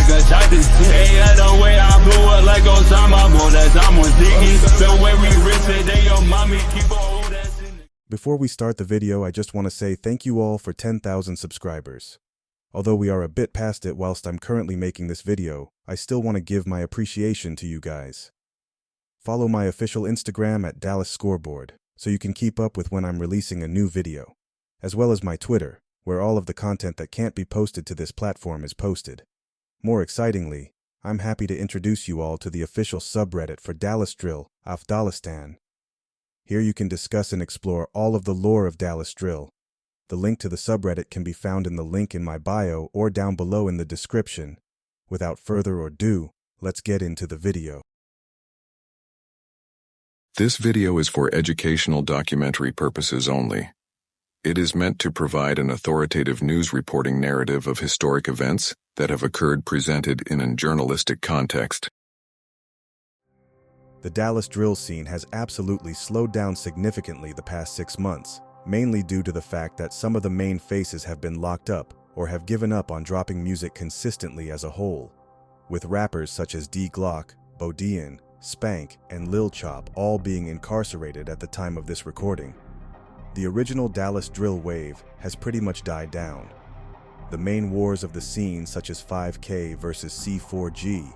nigga shot this shit. Hey, the way I blew it like Osama, boy, that's I'm on Ziggy. The way we rich it, they your mommy, keep on old ass in. Before we start the video, I just want to say thank you all for 10,000 subscribers. Although we are a bit past it whilst I'm currently making this video, I still want to give my appreciation to you guys. Follow my official Instagram at Dallas Scoreboard, so you can keep up with when I'm releasing a new video, as well as my Twitter, where all of the content that can't be posted to this platform is posted. More excitingly, I'm happy to introduce you all to the official subreddit for Dallas Drill, Afghanistan. Here you can discuss and explore all of the lore of Dallas Drill. The link to the subreddit can be found in the link in my bio or down below in the description. Without further ado, let's get into the video. This video is for educational documentary purposes only. It is meant to provide an authoritative news reporting narrative of historic events that have occurred presented in a journalistic context. The Dallas drill scene has absolutely slowed down significantly the past 6 months, mainly due to the fact that some of the main faces have been locked up or have given up on dropping music consistently as a whole, with rappers such as D Glock, Bodian, Spank, and Lil Chop all being incarcerated at the time of this recording. The original Dallas drill wave has pretty much died down. The main wars of the scene, such as 5K versus C4G,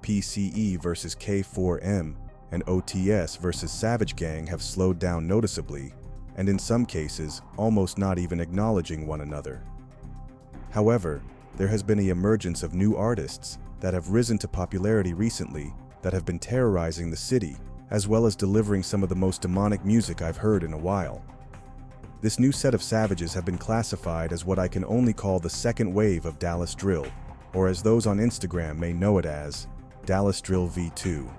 PCE versus K4M, and OTS versus Savage Gang have slowed down noticeably, and in some cases, almost not even acknowledging one another. However, there has been an emergence of new artists that have risen to popularity recently that have been terrorizing the city, as well as delivering some of the most demonic music I've heard in a while. This new set of savages have been classified as what I can only call the second wave of Dallas Drill, or as those on Instagram may know it as, Dallas Drill V2.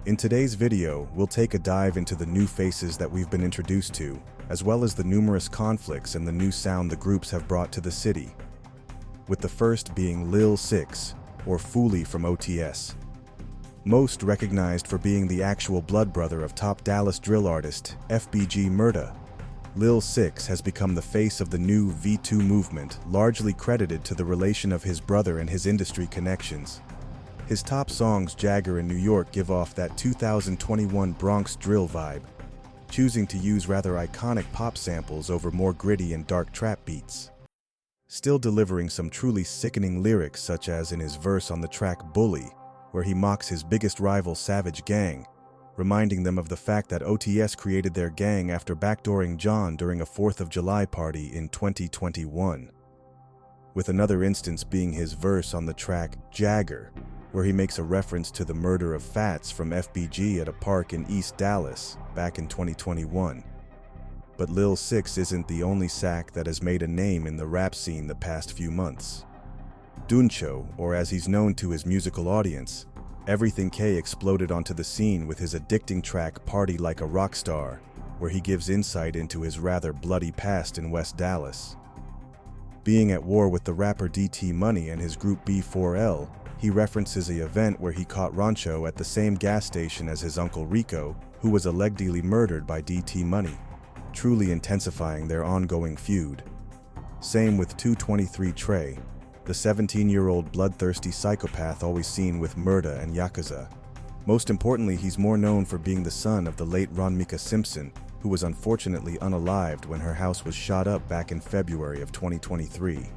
In today's video, we'll take a dive into the new faces that we've been introduced to, as well as the numerous conflicts and the new sound the groups have brought to the city. With the first being Lil 6, or Foolie from OTS. Most recognized for being the actual blood brother of top Dallas drill artist, FBG Murda. Lil 6 has become the face of the new V2 movement, largely credited to the relation of his brother and his industry connections. His top songs Jagger and New York give off that 2021 Bronx drill vibe, choosing to use rather iconic pop samples over more gritty and dark trap beats. Still delivering some truly sickening lyrics, such as in his verse on the track Bully, where he mocks his biggest rival Savage Gang, reminding them of the fact that OTS created their gang after backdooring John during a 4th of July party in 2021. With another instance being his verse on the track Jagger, where he makes a reference to the murder of Fats from FBG at a park in East Dallas back in 2021. But Lil 6 isn't the only sack that has made a name in the rap scene the past few months. Duncho, or as he's known to his musical audience, Everything K exploded onto the scene with his addicting track Party Like a Rockstar, where he gives insight into his rather bloody past in West Dallas. Being at war with the rapper DT Money and his group B4L, he references an event where he caught Rancho at the same gas station as his uncle Rico, who was allegedly murdered by DT Money, truly intensifying their ongoing feud. Same with 223 Trey, the 17-year-old bloodthirsty psychopath always seen with Murda and Yakuza. Most importantly, he's more known for being the son of the late Ronmika Simpson, who was unfortunately unalived when her house was shot up back in February of 2023.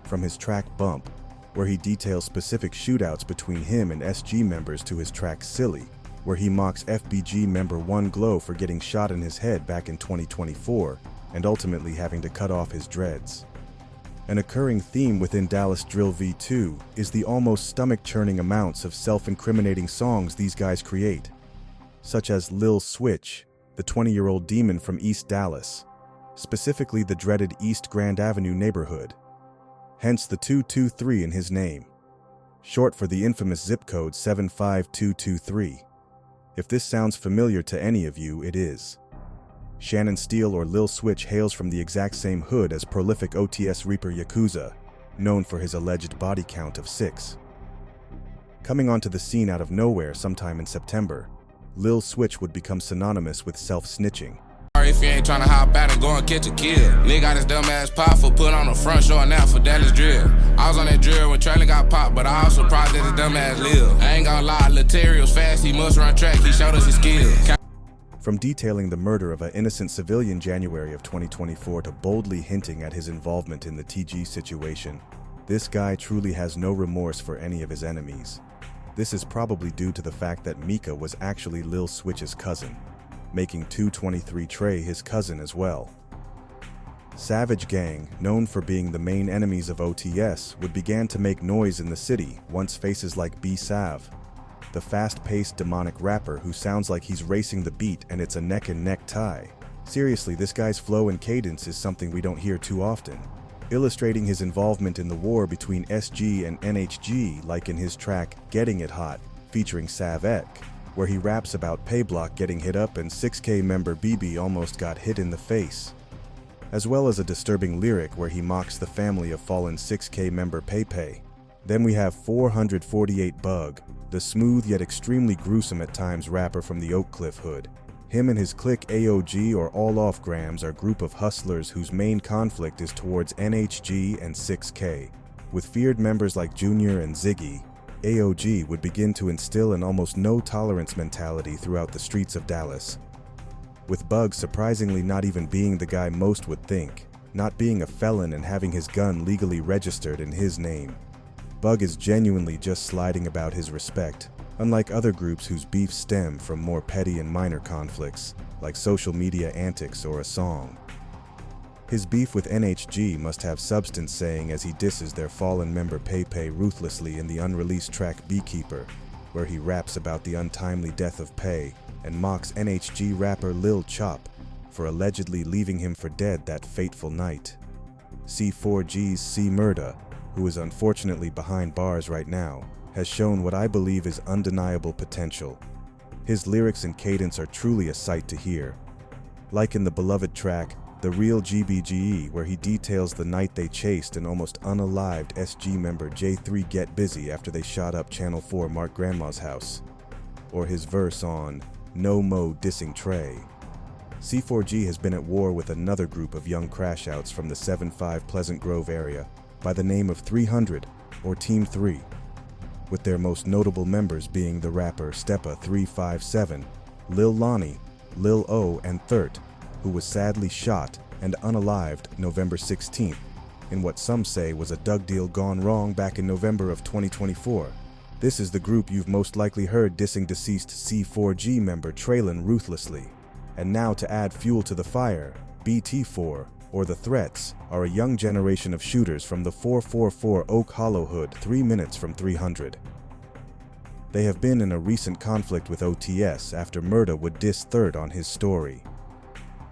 From his track Bump, where he details specific shootouts between him and SG members, to his track Silly, where he mocks FBG member One Glow for getting shot in his head back in 2024 and ultimately having to cut off his dreads. An occurring theme within Dallas Drill V2 is the almost stomach-churning amounts of self-incriminating songs these guys create, such as Lil Switch, the 20-year-old demon from East Dallas, specifically the dreaded East Grand Avenue neighborhood, hence the 223 in his name, short for the infamous zip code 75223. If this sounds familiar to any of you, it is. Shannon Steele, or Lil Switch, hails from the exact same hood as prolific OTS Reaper Yakuza, known for his alleged body count of 6. Coming onto the scene out of nowhere sometime in September, Lil Switch would become synonymous with self-snitching. If you ain't tryna hop out and go and catch a kill, nigga got his dumb ass pop for put on the front showing out for Dallas Drill. I was on that drill when Trailer got popped, but I also surprised that the dumb ass live. I ain't gonna lie, Laterial's fast, he must run track, he showed us his skills. From detailing the murder of an innocent civilian January of 2024 to boldly hinting at his involvement in the TG situation, this guy truly has no remorse for any of his enemies. This is probably due to the fact that Mika was actually Lil Switch's cousin, making 223 Trey his cousin as well. Savage Gang, known for being the main enemies of OTS, would begin to make noise in the city once faces like B-Sav, the fast-paced demonic rapper who sounds like he's racing the beat and it's a neck-and-neck tie. Seriously, this guy's flow and cadence is something we don't hear too often, illustrating his involvement in the war between SG and NHG, like in his track Getting It Hot, featuring Savek, where he raps about Payblock getting hit up and 6K member BB almost got hit in the face, as well as a disturbing lyric where he mocks the family of fallen 6K member Pay. Then we have 448 Bug, the smooth yet extremely gruesome at times rapper from the Oak Cliff hood. Him and his clique AOG or All Off Grams are a group of hustlers whose main conflict is towards NHG and 6K. With feared members like Junior and Ziggy, AOG would begin to instill an almost no-tolerance mentality throughout the streets of Dallas, with Bug surprisingly not even being the guy most would think, not being a felon and having his gun legally registered in his name. Bug is genuinely just sliding about his respect, unlike other groups whose beefs stem from more petty and minor conflicts, like social media antics or a song. His beef with NHG must have substance, saying as he disses their fallen member Pay ruthlessly in the unreleased track Beekeeper, where he raps about the untimely death of Pay and mocks NHG rapper Lil Chop for allegedly leaving him for dead that fateful night. C4G's C Murda, who is unfortunately behind bars right now, has shown what I believe is undeniable potential. His lyrics and cadence are truly a sight to hear. Like in the beloved track, The Real GBGE, where he details the night they chased an almost unalived SG member J3 Get Busy after they shot up Channel 4 Mark Grandma's house. Or his verse on No Mo dissing Trey. C4G has been at war with another group of young crash-outs from the 7-5 Pleasant Grove area by the name of 300, or Team 3, with their most notable members being the rapper Steppa 357, Lil Lonnie, Lil O, and Thurt, who was sadly shot and unalived November 16th, in what some say was a Doug deal gone wrong back in November of 2024. This is the group you've most likely heard dissing deceased C4G member Traylon ruthlessly. And now to add fuel to the fire, BT4, or The Threats, are a young generation of shooters from the 444 Oak Hollow hood 3 minutes from 300. They have been in a recent conflict with OTS after Murda would diss Third on his story.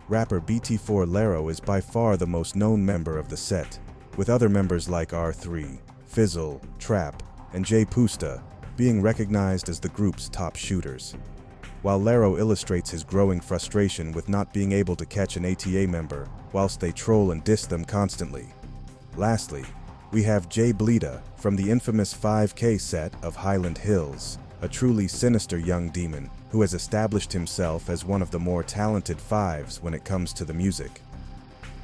Rapper BT4 Laro is by far the most known member of the set, with other members like R3, Fizzle, Trap, and Jay Pusta being recognized as the group's top shooters, while Laro illustrates his growing frustration with not being able to catch an ATA member whilst they troll and diss them constantly. Lastly, we have Jay Bleeda from the infamous 5K set of Highland Hills, a truly sinister young demon who has established himself as one of the more talented fives when it comes to the music,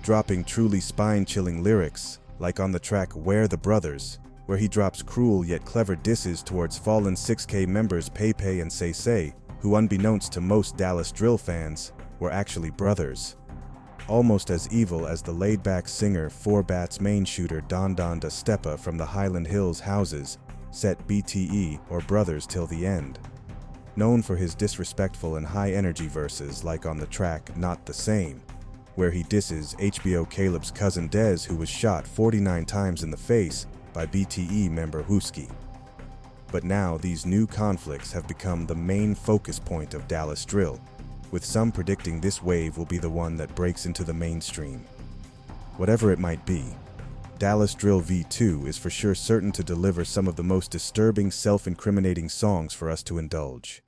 dropping truly spine-chilling lyrics like on the track Where the Brothers, where he drops cruel yet clever disses towards fallen 6K members Pay and Say, who unbeknownst to most Dallas drill fans, were actually brothers. Almost as evil as the laid-back singer 4Bat's main shooter Don Da Steppa from the Highland Hills houses, set BTE or Brothers Till the End. Known for his disrespectful and high-energy verses like on the track Not the Same, where he disses HBO Caleb's cousin Dez, who was shot 49 times in the face by BTE member Husky. But now these new conflicts have become the main focus point of Dallas drill, with some predicting this wave will be the one that breaks into the mainstream. Whatever it might be, Dallas Drill V2 is for sure certain to deliver some of the most disturbing, self-incriminating songs for us to indulge.